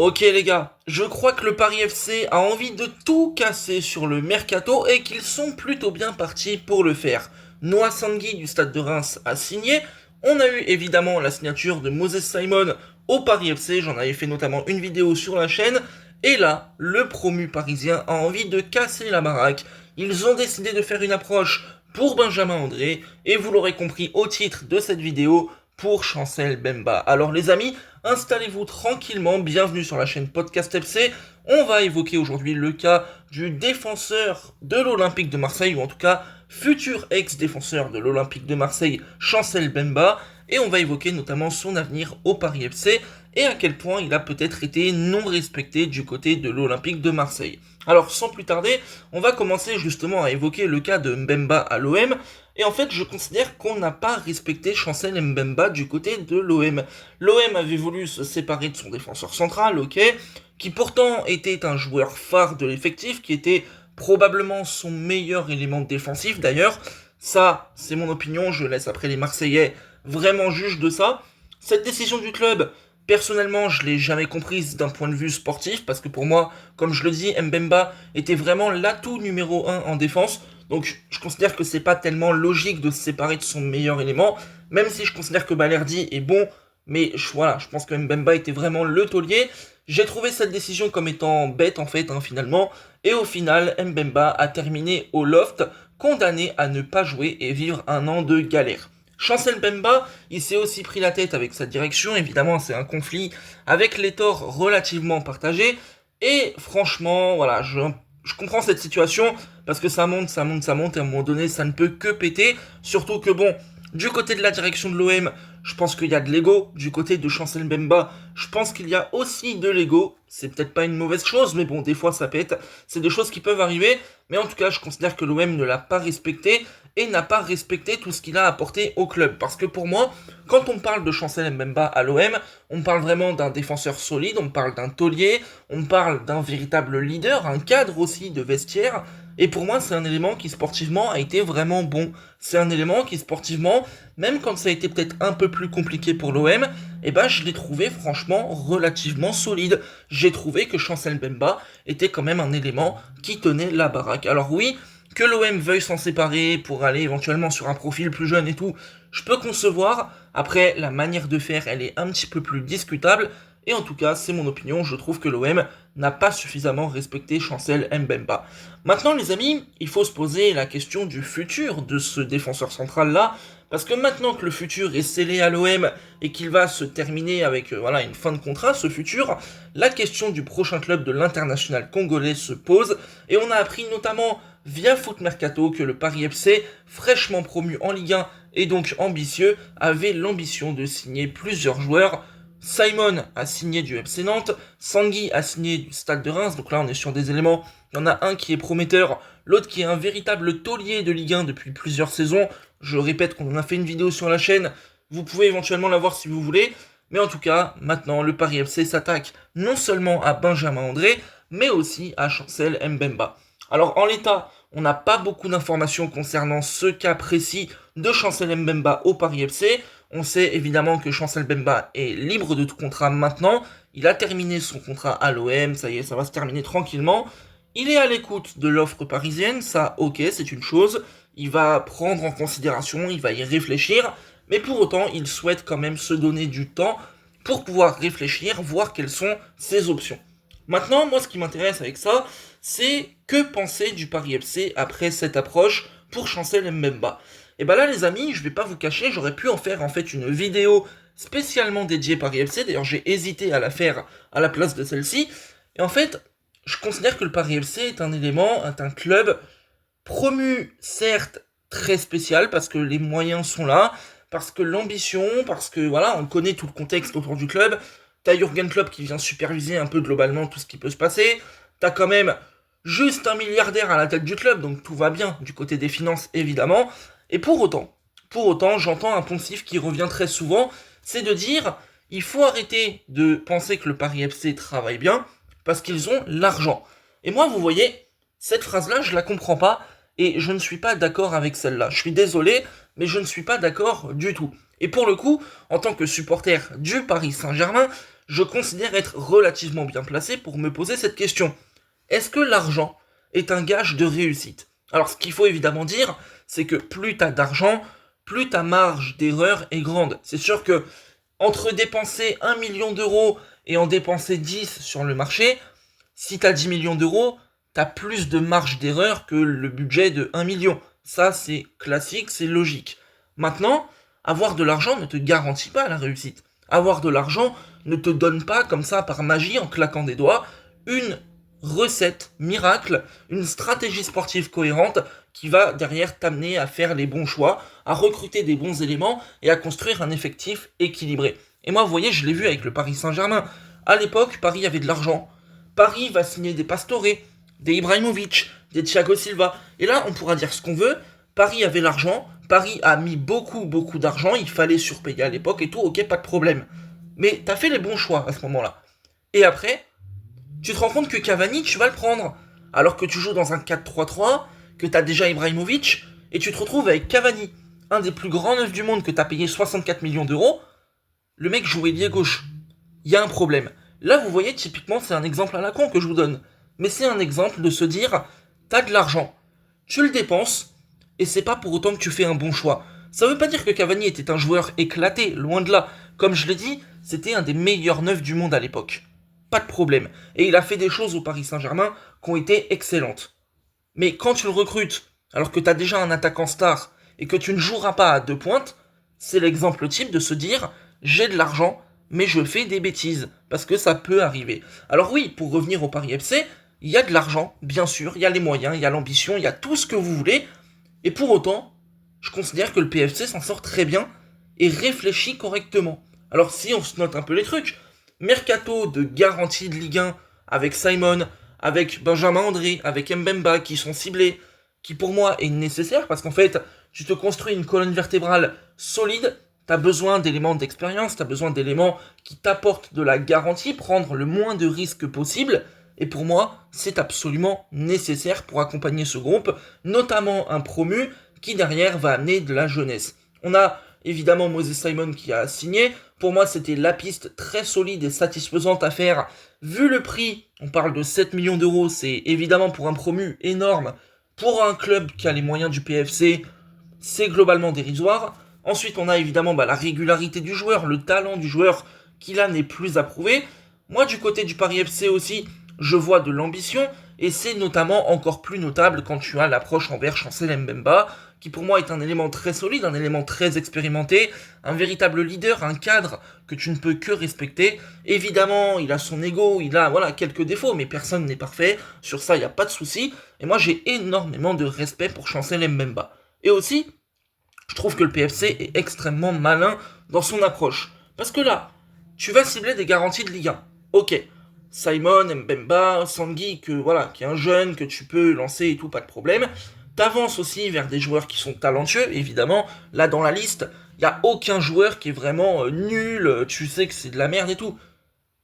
Ok les gars, je crois que le Paris FC a envie de tout casser sur le mercato et qu'ils sont plutôt bien partis pour le faire. Noah Sangui du Stade de Reims a signé, on a eu évidemment la signature de Moses Simon au Paris FC, j'en avais fait notamment une vidéo sur la chaîne, et là, le promu parisien a envie de casser la baraque. Ils ont décidé de faire une approche pour Benjamin André, et vous l'aurez compris au titre de cette vidéo, pour Chancel Bemba. Alors les amis, installez-vous tranquillement, bienvenue sur la chaîne Podcast FC. On va évoquer aujourd'hui le cas du défenseur de l'Olympique de Marseille, ou en tout cas futur ex-défenseur de l'Olympique de Marseille, Chancel Bemba, et on va évoquer notamment son avenir au Paris FC et à quel point il a peut-être été non respecté du côté de l'Olympique de Marseille. Alors sans plus tarder, on va commencer justement à évoquer le cas de Mbemba à l'OM, et en fait je considère qu'on n'a pas respecté Chancel Mbemba du côté de l'OM. L'OM avait voulu se séparer de son défenseur central, ok, qui pourtant était un joueur phare de l'effectif, qui était probablement son meilleur élément défensif d'ailleurs. Ça, c'est mon opinion, je laisse après les Marseillais vraiment juger de ça. Cette décision du club, personnellement, je l'ai jamais comprise d'un point de vue sportif, parce que pour moi, comme je le dis, Mbemba était vraiment l'atout numéro 1 en défense. Donc je considère que c'est pas tellement logique de se séparer de son meilleur élément, même si je considère que Balerdi est bon, mais voilà, je pense que Mbemba était vraiment le taulier. J'ai trouvé cette décision comme étant bête en fait, finalement, et au final, Mbemba a terminé au loft, condamné à ne pas jouer et vivre un an de galère. Chancel Mbemba, il s'est aussi pris la tête avec sa direction, évidemment c'est un conflit avec les torts relativement partagés, et franchement, voilà, je comprends cette situation, parce que ça monte, ça monte, ça monte, et à un moment donné, ça ne peut que péter, surtout que bon, du côté de la direction de l'OM, je pense qu'il y a de l'ego. Du côté de Chancel Mbemba, je pense qu'il y a aussi de l'ego. C'est peut-être pas une mauvaise chose, mais bon, des fois ça pète. C'est des choses qui peuvent arriver. Mais en tout cas, je considère que l'OM ne l'a pas respecté et n'a pas respecté tout ce qu'il a apporté au club. Parce que pour moi, quand on parle de Chancel Mbemba à l'OM, on parle vraiment d'un défenseur solide, on parle d'un taulier, on parle d'un véritable leader, un cadre aussi de vestiaire. Et pour moi, c'est un élément qui sportivement a été vraiment bon. C'est un élément qui sportivement, même quand ça a été peut-être un peu plus compliqué pour l'OM, je l'ai trouvé franchement relativement solide. J'ai trouvé que Chancel Mbemba était quand même un élément qui tenait la baraque. Alors oui, que l'OM veuille s'en séparer pour aller éventuellement sur un profil plus jeune et tout, je peux concevoir. Après, la manière de faire, elle est un petit peu plus discutable. Et en tout cas, c'est mon opinion, je trouve que l'OM n'a pas suffisamment respecté Chancel Mbemba. Maintenant les amis, il faut se poser la question du futur de ce défenseur central là, parce que maintenant que le futur est scellé à l'OM et qu'il va se terminer avec une fin de contrat, ce futur, la question du prochain club de l'international congolais se pose, et on a appris notamment via Foot Mercato que le Paris FC, fraîchement promu en Ligue 1 et donc ambitieux, avait l'ambition de signer plusieurs joueurs. Simon a signé du FC Nantes, Sangui a signé du Stade de Reims, donc là on est sur des éléments, il y en a un qui est prometteur, l'autre qui est un véritable taulier de Ligue 1 depuis plusieurs saisons. Je répète qu'on en a fait une vidéo sur la chaîne, vous pouvez éventuellement la voir si vous voulez, mais en tout cas, maintenant le Paris FC s'attaque non seulement à Benjamin André, mais aussi à Chancel Mbemba. Alors en l'état, on n'a pas beaucoup d'informations concernant ce cas précis de Chancel Mbemba au Paris FC. On sait évidemment que Chancel Mbemba est libre de tout contrat maintenant. Il a terminé son contrat à l'OM, ça y est, ça va se terminer tranquillement. Il est à l'écoute de l'offre parisienne, ça ok, c'est une chose. Il va prendre en considération, il va y réfléchir. Mais pour autant, il souhaite quand même se donner du temps pour pouvoir réfléchir, voir quelles sont ses options. Maintenant, moi ce qui m'intéresse avec ça, c'est que penser du Paris FC après cette approche pour Chancel Mbemba. Et bah là les amis, je vais pas vous cacher, j'aurais pu en faire en fait une vidéo spécialement dédiée Paris FC, d'ailleurs j'ai hésité à la faire à la place de celle-ci, et en fait, je considère que le Paris FC est un élément, est un club promu, certes, très spécial, parce que les moyens sont là, parce que l'ambition, parce que voilà, on connaît tout le contexte autour du club, t'as Jürgen Klopp qui vient superviser un peu globalement tout ce qui peut se passer, t'as quand même juste un milliardaire à la tête du club, donc tout va bien du côté des finances évidemment. Et pour autant, j'entends un poncif qui revient très souvent, c'est de dire, il faut arrêter de penser que le Paris FC travaille bien, parce qu'ils ont l'argent. Et moi, vous voyez, cette phrase-là, je la comprends pas, et je ne suis pas d'accord avec celle-là. Je suis désolé, mais je ne suis pas d'accord du tout. Et pour le coup, en tant que supporter du Paris Saint-Germain, je considère être relativement bien placé pour me poser cette question. Est-ce que l'argent est un gage de réussite? Alors ce qu'il faut évidemment dire, c'est que plus t'as d'argent, plus ta marge d'erreur est grande. C'est sûr que entre dépenser 1 million d'euros et en dépenser 10 sur le marché, si t'as 10 millions d'euros, t'as plus de marge d'erreur que le budget de 1 million. Ça, c'est classique, c'est logique. Maintenant, avoir de l'argent ne te garantit pas la réussite. Avoir de l'argent ne te donne pas, comme ça, par magie, en claquant des doigts, une recette miracle, une stratégie sportive cohérente qui va derrière t'amener à faire les bons choix, à recruter des bons éléments et à construire un effectif équilibré. Et moi, vous voyez, je l'ai vu avec le Paris Saint-Germain. À l'époque, Paris avait de l'argent. Paris va signer des Pastore, des Ibrahimovic, des Thiago Silva. Et là, on pourra dire ce qu'on veut. Paris avait l'argent. Paris a mis beaucoup d'argent. Il fallait surpayer à l'époque et tout. Ok, pas de problème. Mais t'as fait les bons choix à ce moment-là. Et après, tu te rends compte que Cavani, tu vas le prendre. Alors que tu joues dans un 4-3-3, que t'as déjà Ibrahimovic, et tu te retrouves avec Cavani, un des plus grands neufs du monde que t'as payé 64 millions d'euros. Le mec joue ailier gauche. Il y a un problème. Là, vous voyez, typiquement, c'est un exemple à la con que je vous donne. Mais c'est un exemple de se dire, t'as de l'argent, tu le dépenses, et c'est pas pour autant que tu fais un bon choix. Ça veut pas dire que Cavani était un joueur éclaté, loin de là. Comme je l'ai dit, c'était un des meilleurs neufs du monde à l'époque. Pas de problème. Et il a fait des choses au Paris Saint-Germain qui ont été excellentes. Mais quand tu le recrutes, alors que t'as déjà un attaquant star, et que tu ne joueras pas à deux pointes, c'est l'exemple type de se dire, j'ai de l'argent, mais je fais des bêtises, parce que ça peut arriver. Alors oui, pour revenir au Paris FC, il y a de l'argent, bien sûr, il y a les moyens, il y a l'ambition, il y a tout ce que vous voulez, et pour autant, je considère que le PFC s'en sort très bien, et réfléchit correctement. Alors si on se note un peu les trucs, mercato de garantie de Ligue 1, avec Simon, avec Benjamin André, avec Mbemba, qui sont ciblés, qui pour moi est nécessaire, parce qu'en fait, tu te construis une colonne vertébrale solide, t'as besoin d'éléments d'expérience, t'as besoin d'éléments qui t'apportent de la garantie, prendre le moins de risques possible, et pour moi, c'est absolument nécessaire pour accompagner ce groupe, notamment un promu qui derrière va amener de la jeunesse. On a évidemment Moses Simon qui a signé, pour moi c'était la piste très solide et satisfaisante à faire, vu le prix, on parle de 7 millions d'euros, c'est évidemment pour un promu énorme, pour un club qui a les moyens du PFC, c'est globalement dérisoire. Ensuite, on a évidemment la régularité du joueur, le talent du joueur qui là n'est plus à prouver. Moi, du côté du Paris FC aussi, je vois de l'ambition, et c'est notamment encore plus notable quand tu as l'approche envers Chancel Mbemba, qui pour moi est un élément très solide, un élément très expérimenté, un véritable leader, un cadre que tu ne peux que respecter. Évidemment, il a son ego, il a quelques défauts, mais personne n'est parfait, sur ça il n'y a pas de souci, et moi j'ai énormément de respect pour Chancel Mbemba. Et aussi, je trouve que le PFC est extrêmement malin dans son approche. Parce que là, tu vas cibler des garanties de Ligue 1. Ok, Simon, Mbemba, Sangui, qui est un jeune, que tu peux lancer et tout, pas de problème. T'avances aussi vers des joueurs qui sont talentueux, évidemment. Là, dans la liste, il n'y a aucun joueur qui est vraiment nul, tu sais que c'est de la merde et tout.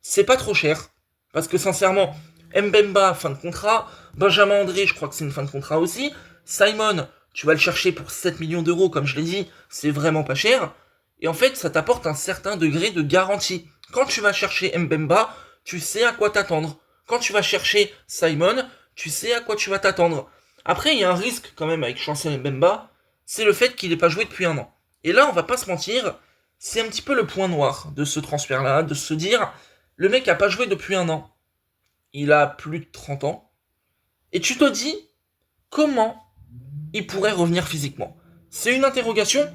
C'est pas trop cher. Parce que sincèrement, Mbemba, fin de contrat. Benjamin André, je crois que c'est une fin de contrat aussi. Simon, tu vas le chercher pour 7 millions d'euros, comme je l'ai dit, c'est vraiment pas cher. Et en fait, ça t'apporte un certain degré de garantie. Quand tu vas chercher Mbemba, tu sais à quoi t'attendre. Quand tu vas chercher Simon, tu sais à quoi tu vas t'attendre. Après, il y a un risque quand même avec Chancel Mbemba, c'est le fait qu'il n'ait pas joué depuis un an. Et là, on va pas se mentir, c'est un petit peu le point noir de ce transfert-là, de se dire, le mec a pas joué depuis un an. Il a plus de 30 ans. Et tu te dis, comment il pourrait revenir physiquement? C'est une interrogation,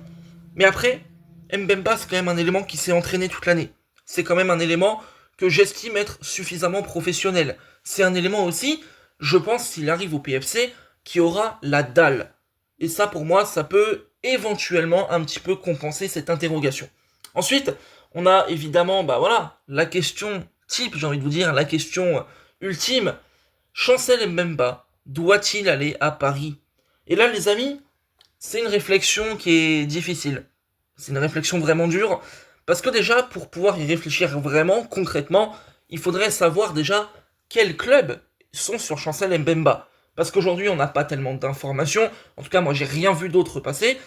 mais après, Mbemba, c'est quand même un élément qui s'est entraîné toute l'année. C'est quand même un élément que j'estime être suffisamment professionnel. C'est un élément aussi, je pense, s'il arrive au PFC, qui aura la dalle. Et ça, pour moi, ça peut éventuellement un petit peu compenser cette interrogation. Ensuite, on a évidemment, la question type, j'ai envie de vous dire, la question ultime. Chancel Mbemba, doit-il aller à Paris? Et là, les amis, c'est une réflexion qui est difficile. C'est une réflexion vraiment dure. Parce que déjà, pour pouvoir y réfléchir vraiment, concrètement, il faudrait savoir déjà quels clubs sont sur Chancel Mbemba. Parce qu'aujourd'hui, on n'a pas tellement d'informations. En tout cas, moi, j'ai rien vu d'autre passer.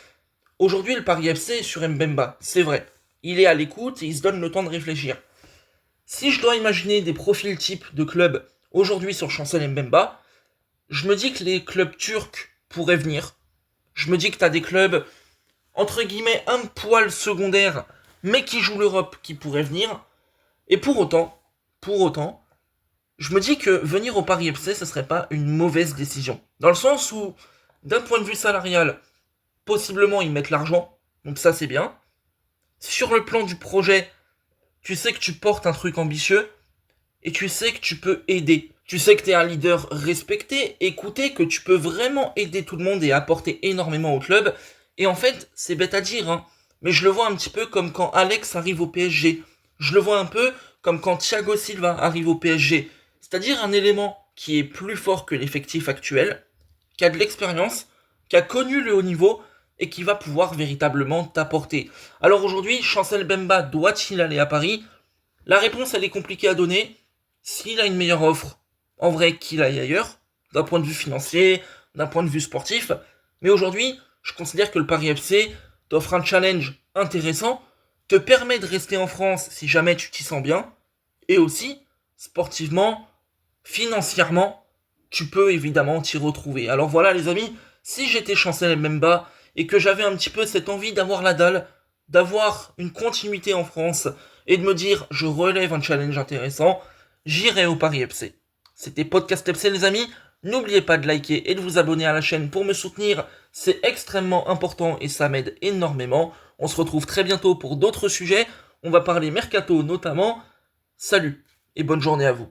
Aujourd'hui, le Paris FC est sur Mbemba, c'est vrai. Il est à l'écoute et il se donne le temps de réfléchir. Si je dois imaginer des profils types de clubs aujourd'hui sur Chancel Mbemba, je me dis que les clubs turcs pourraient venir. Je me dis que t'as des clubs, entre guillemets, un poil secondaires, mais qui jouent l'Europe, qui pourraient venir. Et pour autant, je me dis que venir au Paris FC, ce serait pas une mauvaise décision. Dans le sens où, d'un point de vue salarial, possiblement ils mettent l'argent, donc ça c'est bien. Sur le plan du projet, tu sais que tu portes un truc ambitieux, et tu sais que tu peux aider. Tu sais que tu es un leader respecté, écouté, que tu peux vraiment aider tout le monde et apporter énormément au club. Et en fait, c'est bête à dire, hein, mais je le vois un petit peu comme quand Alex arrive au PSG. Je le vois un peu comme quand Thiago Silva arrive au PSG. C'est-à-dire un élément qui est plus fort que l'effectif actuel, qui a de l'expérience, qui a connu le haut niveau et qui va pouvoir véritablement t'apporter. Alors aujourd'hui, Chancel Mbemba doit-il aller à Paris? La réponse, elle est compliquée à donner. S'il a une meilleure offre, en vrai, qu'il aille ailleurs, d'un point de vue financier, d'un point de vue sportif. Mais aujourd'hui, je considère que le Paris FC t'offre un challenge intéressant, te permet de rester en France si jamais tu t'y sens bien, et aussi, sportivement, financièrement, tu peux évidemment t'y retrouver. Alors voilà les amis, si j'étais Chancel Mbemba et que j'avais un petit peu cette envie d'avoir la dalle, d'avoir une continuité en France et de me dire je relève un challenge intéressant, j'irai au Paris FC. C'était Podcast FC les amis, n'oubliez pas de liker et de vous abonner à la chaîne pour me soutenir, c'est extrêmement important et ça m'aide énormément. On se retrouve très bientôt pour d'autres sujets, on va parler mercato notamment. Salut et bonne journée à vous.